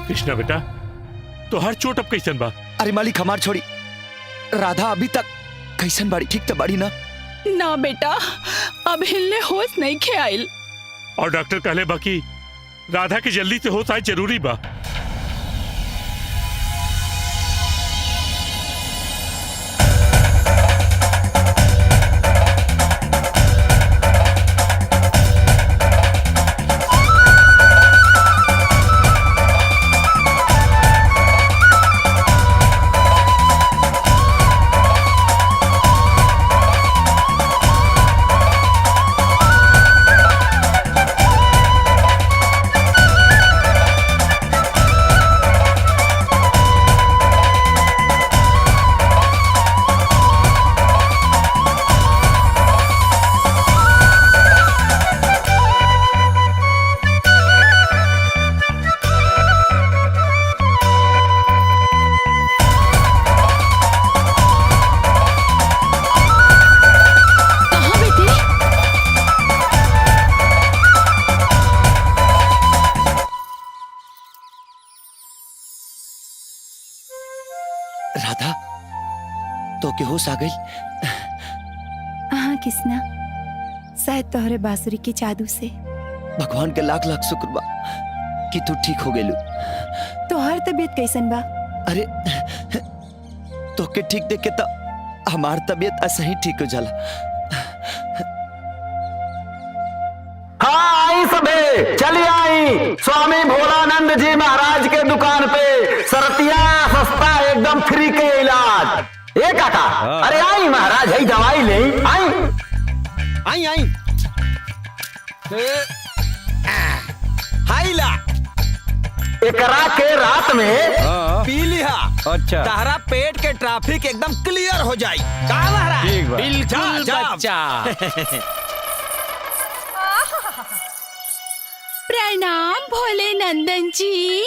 कृष्णा बेटा तो हर चोट अब कैसन बा? अरे मालिक हमार छोड़ी राधा अभी तक कैसन बाड़ी? ठीक तो बाड़ी ना? ना बेटा, अब हिलने होश नहीं खे आइल। और डॉक्टर कहले बा कि राधा की जल्दी से होश आए जरूरी बा। राधा तो के होश आ गई? हाँ कृष्णा, शायद तोहरे बांसुरी के जादू से। भगवान के लाख लाख शुक्र बा कि तू ठीक हो गेलू। तोहर तबीयत कैसन बा? अरे तो के ठीक देख के तो हमार तबीयत ऐसा ही ठीक हो जाला। हाँ आई सबे चली आई स्वामी भोलानंद जी महाराज के दुकान पे सरतिया सस्ता एकदम फ्री के इलाज। ए काका अरे आई महाराज है दवाई ले आई आई आई हाई ला एकरा के रात में पी लिहा। अच्छा तारा पेट के ट्रैफिक एकदम क्लियर हो जाई। का महाराज? ठीक बा। बिल्कुल बच्चा। प्रणाम भोले नंदन जी।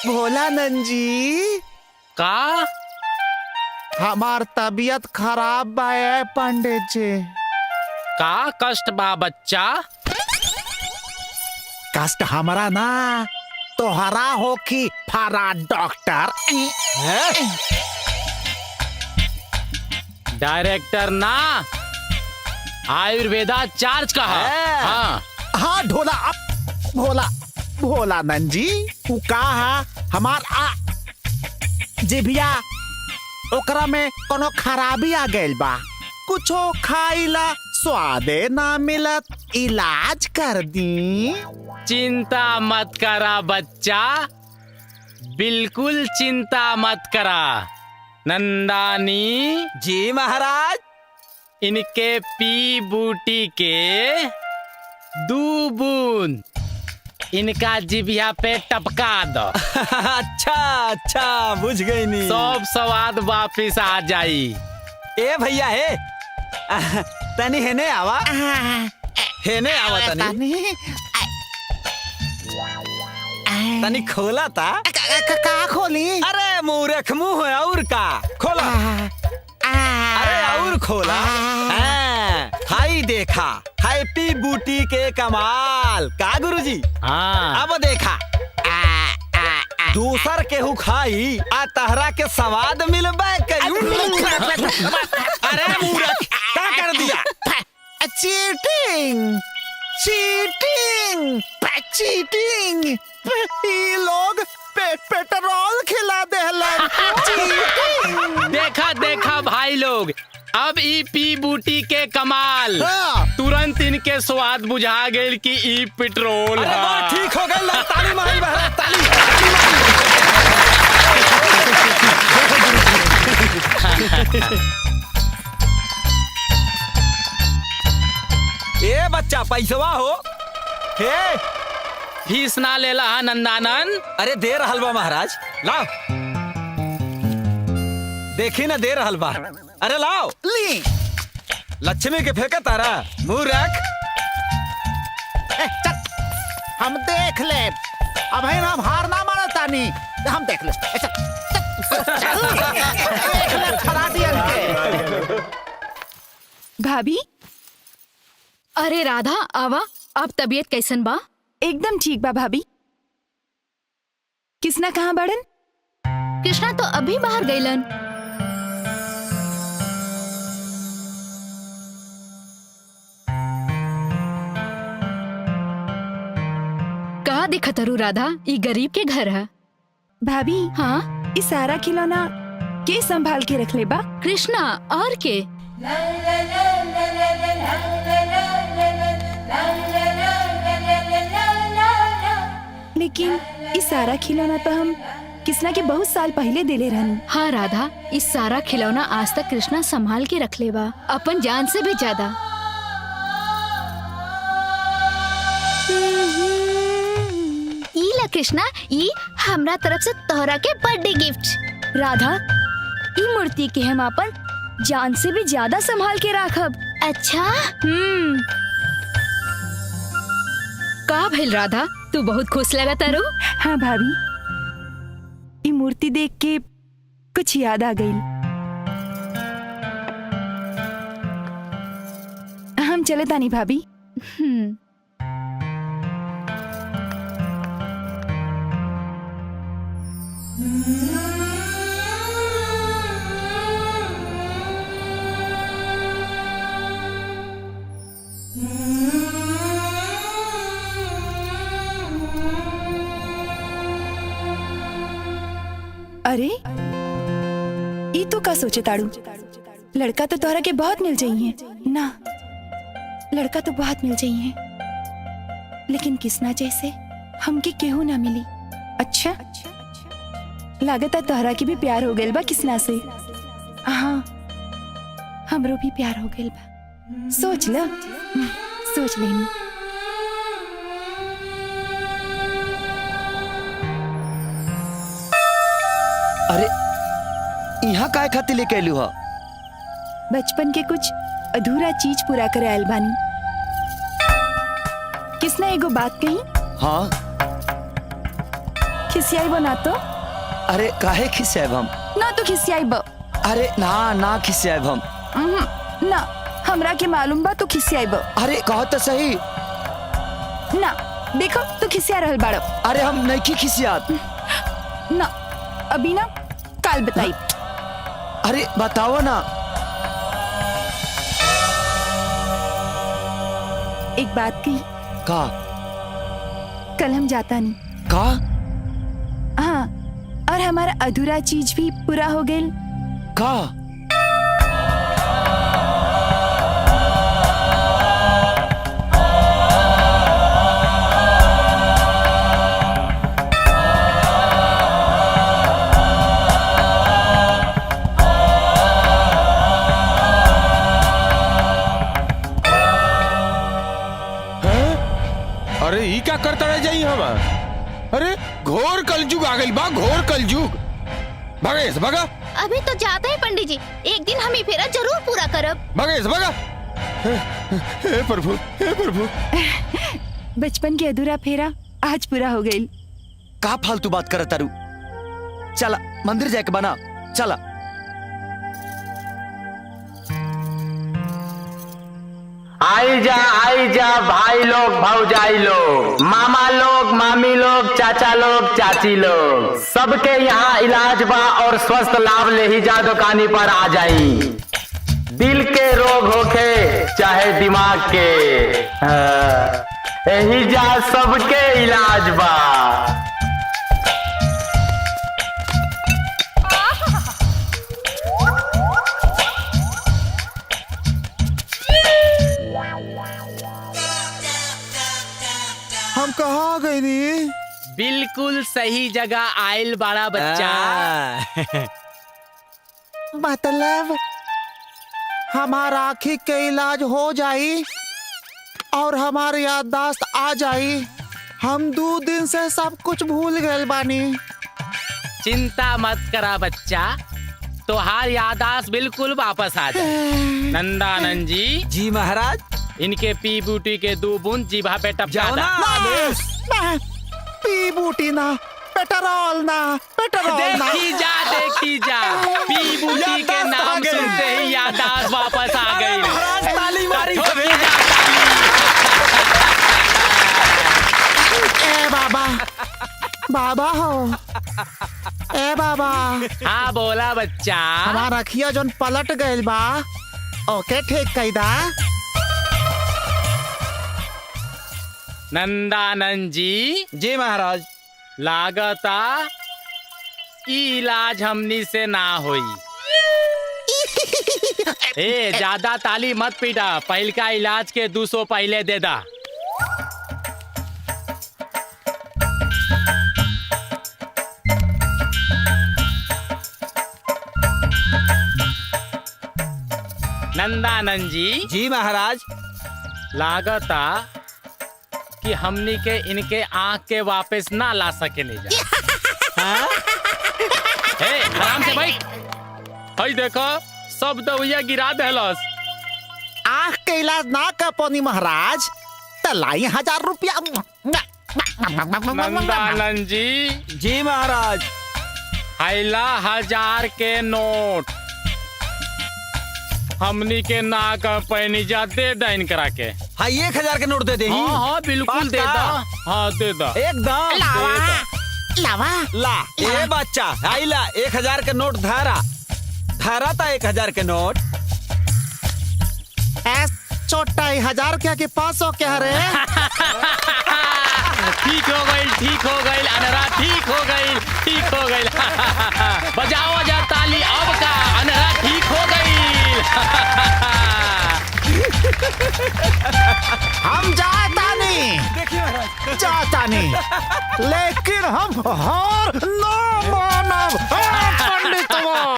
भोलानंद जी का हमार तबीयत खराब बा पंडित जी। का कष्ट बा बच्चा? कष्ट हमारा ना तोहरा हो कि फारा डॉक्टर। डायरेक्टर ना आयुर्वेदा चार्ज का है। हाँ हाँ ढोला अब भोला भोलानंद जी तू कहा हमार जिभिया ओकरा में कोनो खराबी आ गइल बा। कुछो खाइला स्वादे ना मिलत, इलाज कर दी। चिंता मत करा बच्चा, बिल्कुल चिंता मत करा। नंदानी जी महाराज। इनके पी बूटी के 2 बूंद इनका जिभिया पे टपका दो। अच्छा अच्छा बुझ गई नी। सब स्वाद वापिस आ जाई। ए भैया हे तनी हेने आवा। हेने आवा तनी तनी खोला था। का खोली? अरे मूर्ख मुंह है और का खोला। अरे और खोला। हाई देखा हैप्पी बूटी के कमाल का गुरुजी। हाँ अब देखा दूसर केहू खाई आ तहरा के स्वाद मिलबे करू। अरे मूर्ख क्या कर दिया? Cheating cheating cheating. ये लोग पेट्रोल खिला देहलन। चीटिंग। देखा देखा भाई लोग, अब ई पी बूटी के कमाल। हाँ। तुरंत इनके स्वाद बुझा गए कि ई पेट्रोल अरे है। वाह, ठीक हो गया। ताली मारी महाराज ताली। ए बच्चा पैसवा हो हे फीस ना लेला हा नंदानन। अरे दे रहल बा महाराज लाओ। देखी ना दे रहल बा। अरे लाओ ली लक्ष्मी के फेंका तारा मुंह रख। चल हम देख ले। अब है ना हम हार ना माना तानी। हम देख ले। देख ले खराटियन के। भाभी, अरे राधा आवा अब तबीयत कैसन बा? एकदम ठीक बा भाभी। किसना कहाँ बड़न? कृष्णा तो अभी बाहर गईलन। कहा दिखत हरू राधा? ई गरीब के घर है। भाभी हाँ, इस सारा खिलौना के संभाल के रख ले बा? कृष्णा और के? लेकिन इस सारा खिलौना तो हम किसना के बहुत साल पहले दिले रहनी। हाँ राधा, इस सारा खिलौना आज तक कृष्णा संभाल के रख ले बा, अपन जान से भी ज्यादा। ई ला कृष्णा, ई हमरा तरफ से तोहरा के बर्थडे गिफ्ट। राधा, ई मूर्ति के हम अपन जान से भी ज्यादा संभाल के राखब। अच्छा, का भइल राधा, तू बहुत खुश लगा तारू? हाँ भाभी, ई मूर्ति देख के कुछ याद आ गई। हम चले तानी भाभी। अरे ई तो का सोचे ताड़ू? लड़का तो तोहरा के बहुत मिल जाइए ना, लड़का तो बहुत मिल जाइए, लेकिन किसना जैसे हमके केहू ना मिली। अच्छा, लागत है तोहरा के भी प्यार हो गइल बा किसना से। हाँ, हमरो भी प्यार हो गइल बा। सोच ल, सोच लेनी। अरे यहाँ काय खातिर लेके आलू हा? बचपन के कुछ अधूरा चीज पूरा करे आयल बानी। किसने एगो बात कही? हाँ। खिसियाई बो ना तो? अरे काहे खिसियाब हम? ना तो खिसियाई बो। अरे ना खिसियाब हम। ना, हमरा के मालूम बा तो खिसियाई बो। अरे कहो तो सही। ना, देखो तो खिसिया रहल बाड़ो। अरे हम नहीं खिसियात। ना, अभी ना, काल बताई। अरे बताओ ना। एक बात कही। का? कल हम जाता नहीं। का? हाँ, और हमारा अधूरा चीज भी पूरा हो गई। का? अरे ई क्या करता रह जाई हम? अरे घोर कलयुग आ गइल बा, घोर कलयुग। भगेश भगा। अभी तो जाते हैं पंडित जी, एक दिन हम ही फेरा जरूर पूरा करब। भगेश भगा। हे प्रभु, हे प्रभु। बचपन के अधूरा फेरा आज पूरा हो गई। का फालतू बात करत तारू? चला मंदिर जाके बना, चला। आई जा भाई लोग, भौजाई लोग, मामा लोग, मामी लोग, चाचा लोग, चाची लोग, सबके यहाँ इलाज बा और स्वस्थ लाभ ले ही जा दुकानी पर आ जाई। दिल के रोग होखे चाहे दिमाग के, यही जा सबके इलाज बा। हम कहाँ गए नी? बिल्कुल सही जगह आयल बड़ा बच्चा। मतलब हमारा आँखी के इलाज हो जाई और हमारी याददाश्त आ जाई। हम 2 दिन से सब कुछ भूल गए बानी। चिंता मत करा बच्चा, तोहार यादाश्त बिल्कुल वापस आ जाए। नंदानंद जी। जी महाराज। इनके पी बूटी के 2 बूंद जीभा पे टपका जाओ ना दो। आदेश। पी बूटी ना, पेट्रोल ना, पेट्रोल ना। देखी जा, पी बूटी के नाम सुनते ही याददाश्त वापस आ गई। महाराज ताली मारी। देखी जा, ताली। बाबा हो। ए बाबा, हाँ बोला बच्चा। हमारा अखिया जोन पलट गइल बा, ओके ठीक कैदा। नंदानंद जी, जी महाराज। लागता ई इलाज हमनी से ना होई। ए ज्यादा ताली मत पीटा, पहल का इलाज के 200 पहले दे दा। नंदानंद जी, जी महाराज। लागता कि हमनी के इनके आँख के वापस ना ला सके नहीं जा। ए, आराम से भाई। हई देखो सब दवाइया गिरा देलस। आँख के इलाज ना कर पोनी महाराज, तलाई 1000 रुपया। नंदानंद जी, जी महाराज। हैला 1000 के नोट हमनी के ना कर पैनी जा दे दा इनकरा के। हाँ 1000 के नोट दे दे। हाँ हाँ बिल्कुल दे दा। हाँ दे दा एकदम। लावा ला ए बच्चा, आई ला 1000 के नोट धारा धारा था 1000 के नोट। छोटा 1000 क्या के 500 क्या रे? ठीक हो गई, ठीक हो गई अनरा, ठीक हो गई, ठीक हो गई। बजाओ जा ताली अब का, अनरा ठीक हो गई। हम जाता नहीं, जाता नहीं, लेकिन हम हार ना मानब। पंडित